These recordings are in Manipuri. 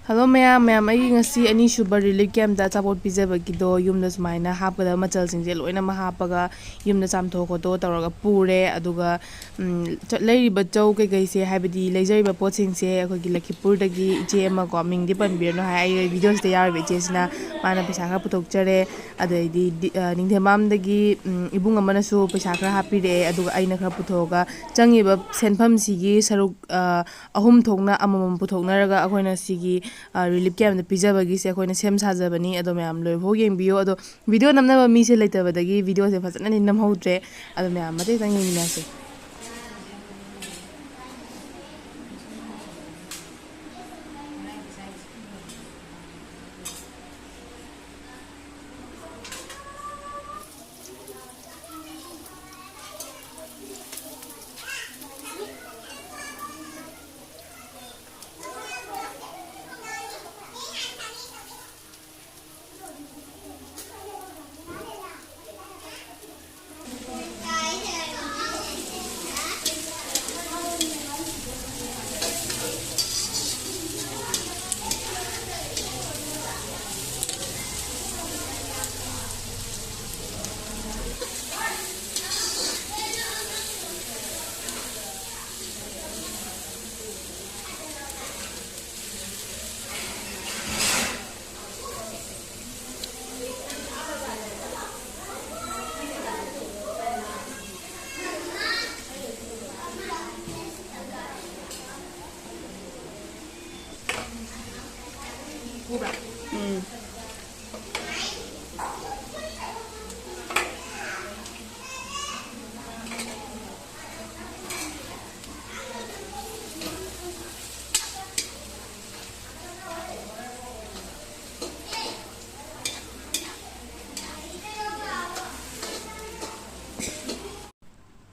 Hello ma'am, I ngasi ani shuba relief camp da achapot pijabaggido yumda sumaina hapgada machal singje loina ma hapaga yumda chamtho khoto tawraga pure aduga leiriba chau kai kai se haibadi leijariba pot singse akogi Lakhipur dagi iche ama ko mingdi panbirno hai ai videos da yarbe iche sina mana paisa kha puthokchare adaidi ningthemam dagi ibung amana su paisa kha hapire aduga aina kha puthoga changiba senpham sigi saruk ahum thokna amamam puthoknaraga akoina sigi relief camp da pijabagi se akoina sem sajabani ado mayam loibho yengbiyo ado video namnaba mi se leitabadagi video se fazana ni namhodre ado mayam mate tang yengminase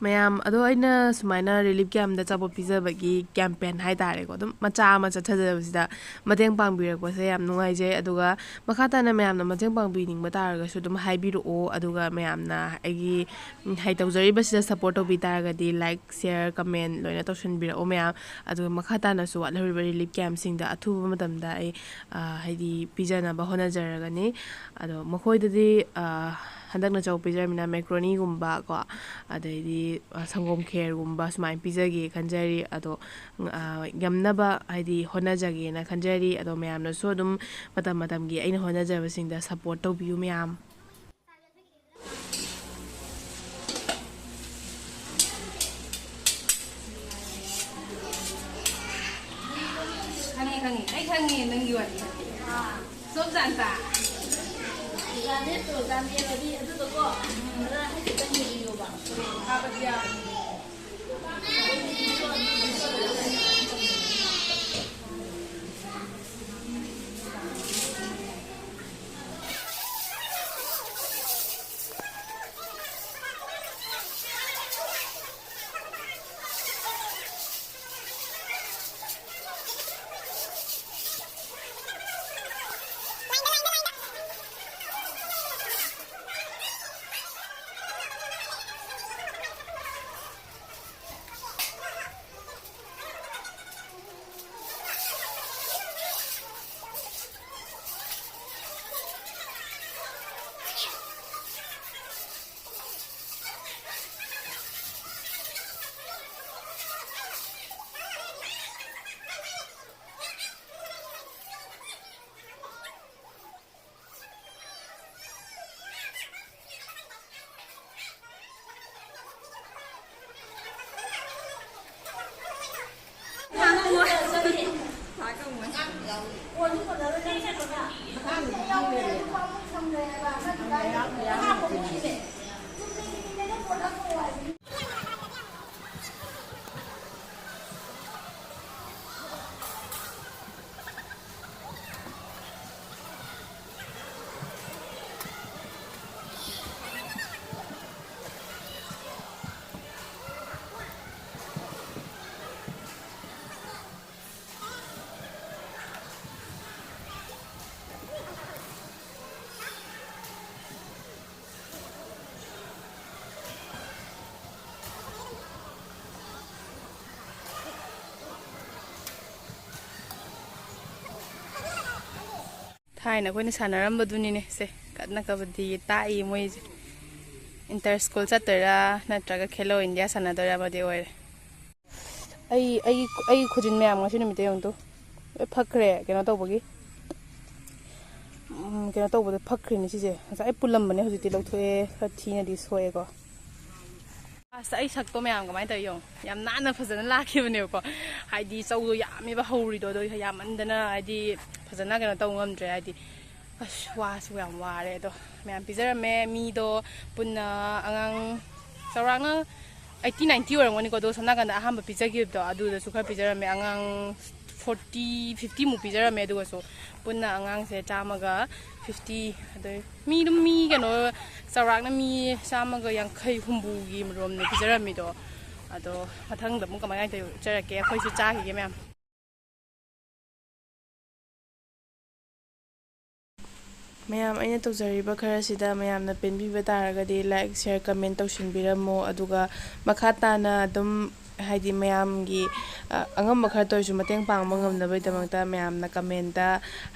mayam ado aina sumaina relief camp da chapot pijabagi campaign hai tare ko dum macha ama chathajabasida mateng pangbirako se yam nungai je aduga makata na mayam na mateng pangbi ning bataraga su dum haibiro aduga mayam na agi hai tawjari basida support obi taraga di like share comment loina tawshan bira mayam aduga makata na su watlari relief camp sing da athuba matam da ai haidi pijana ba hona jaraga ni ado makhoi dadi handakna chau pijarmina macaroni gumba ko adaidi sangom khair gumba sumai pijagi khanjari ado yamnaba haidi honajage na khanjari ado mayam na so dum matam matam gi aina honajaba singda support toubiu mayam kangi nang yuan so janta Ganit tuh, ganit tadi itu tuh kok, ada kita nyuri juga, apa dia? ꯊꯥꯏꯅ ꯑꯩꯈꯣꯏꯅ ꯁꯥꯟꯅꯔꯝꯕꯗꯨꯅꯤꯅꯦ ꯁꯦ ꯀꯟꯅ ꯀꯕꯗꯤ ꯇꯥꯛꯏ ꯃꯣꯏꯁꯦ ꯏꯟꯇꯔ ꯁ꯭ꯀꯨꯜ ꯆꯠꯇꯣꯏꯔꯥ ꯅꯠꯇ꯭ꯔꯒ ꯈꯦꯂꯣ ꯏꯟꯗꯤꯌꯥ ꯁꯥꯟꯅꯗꯣꯏꯔꯥ ꯑꯃꯗꯤ ꯑꯣꯏꯔꯦ ꯑꯩꯒꯤ ꯈꯨꯖꯤꯟ ꯃꯌꯥꯝ ꯉꯁꯤ ꯅꯨꯃꯤꯠꯇ ꯌꯦꯡꯉꯨꯇꯨ ꯂꯣꯏ ꯐꯛꯈ꯭ꯔꯦ ꯀꯩꯅꯣ ꯇꯧꯕꯒꯤ ꯀꯩꯅꯣ ꯇꯧꯕꯗ ꯐꯛꯈ꯭ꯔꯤꯅꯦ ꯁꯤꯁꯦ ꯉꯁꯥꯏ ꯑꯩ ꯄꯨꯜꯂꯝꯕꯅꯦ ꯍꯧꯖꯤꯛꯇꯤ ꯂꯧꯊꯣꯛꯑꯦ ꯈꯔ ꯊꯤꯅꯗꯤ ꯁꯣꯛꯑꯦꯀꯣ ꯑꯁ ꯑꯩ ꯁꯛꯇꯣ ꯃꯌꯥꯝ ꯀꯃꯥꯏꯅ ꯇꯧꯋꯤ ꯌꯦꯡꯉꯣ ꯌꯥꯝ ナꯟꯅ ꯐꯖꯅ ꯂꯥꯛꯈꯤꯕꯅꯦꯕꯀꯣ ꯍꯥꯏꯗꯤ ꯆꯧꯗꯣ ꯌꯥꯝꯃꯦꯕ ꯍꯧꯔꯤꯗꯣ ꯑꯗꯣ ꯌꯥꯝꯃꯟꯗꯅ ꯍꯥꯏꯗꯤ ꯐꯖꯅ ꯀꯩꯅꯣ ꯇꯧꯕ ꯉꯝꯗ꯭ꯔꯦ ꯍꯥꯏꯗꯤ ꯑꯁ ꯋꯥꯁꯨ ꯌꯥꯝ ꯋꯥꯔꯦ ꯑꯗꯣ ꯃꯌꯥꯝ ꯄꯤꯖꯔꯝꯃꯦ ꯃꯤꯗꯣ ꯄꯨꯟꯅ ꯑꯉꯥꯡ ꯆꯥꯎꯔꯥꯛꯅ 80-90 ꯑꯣꯏꯔꯝꯒꯅꯤꯀꯣ ꯑꯗꯣ ꯁꯣꯝ ꯅꯥꯀꯟꯗ ꯑꯍꯥꯟꯕ ꯄꯤꯖꯈꯤꯕꯗꯣ ꯑꯗꯨꯗꯁꯨ ꯈꯔ ꯄꯤꯖꯔꯝꯃꯦ ꯑꯉꯥꯡ 40-50 ꯃꯨꯛ ꯄꯤꯖꯔꯝꯃꯦ ꯑꯗꯨꯒꯁꯨ ꯄꯨꯟꯅ ꯑꯉꯥꯡꯁꯦ 150 ꯑꯗꯩ ꯃꯤ ꯀꯩꯅꯣ ꯆꯥꯎꯔꯥꯛꯅ ꯃꯤ 150-60-ꯍꯨꯝꯐꯨꯒꯤ ꯔꯣꯝꯅꯦ ꯄꯤꯖꯔꯝꯃꯤꯗꯣ ꯑꯗꯣ ꯃꯊꯪꯗ ꯑꯃꯨꯛ ꯀꯃꯥꯏꯅ ꯇꯧꯖꯔꯛꯀꯦ ꯑꯩꯈꯣꯏꯁꯨ ꯆꯥꯈꯤꯒꯦ ꯃꯌꯥꯝ ꯃꯌꯥꯝ ꯑꯩꯅ ꯇꯧꯖꯔꯤꯕ ꯈꯔꯁꯤꯗ ꯃꯌꯥꯝꯅ ꯄꯦꯟꯕꯤꯕ ꯇꯥꯔꯒꯗꯤ ꯂꯥꯏꯛ ꯁꯤꯌꯔ ꯀꯃꯦꯟ ꯇꯧꯁꯤꯟꯕꯤꯔꯝꯃꯣ ꯑꯗꯨꯒ ꯃꯈꯥ ꯇꯥꯅ ꯑꯗꯨꯝ ꯍꯥꯏꯗꯤ ꯃꯌꯥꯝꯒꯤ ꯑꯉꯝꯕ ꯈꯔꯇ ꯑꯣꯏꯔꯁꯨ ꯃꯇꯦꯡ ꯄꯥꯡꯕ ꯉꯝꯅꯕꯒꯤꯗꯃꯛꯇ ꯃꯌꯥꯝꯅ ꯀꯃꯦꯟꯇ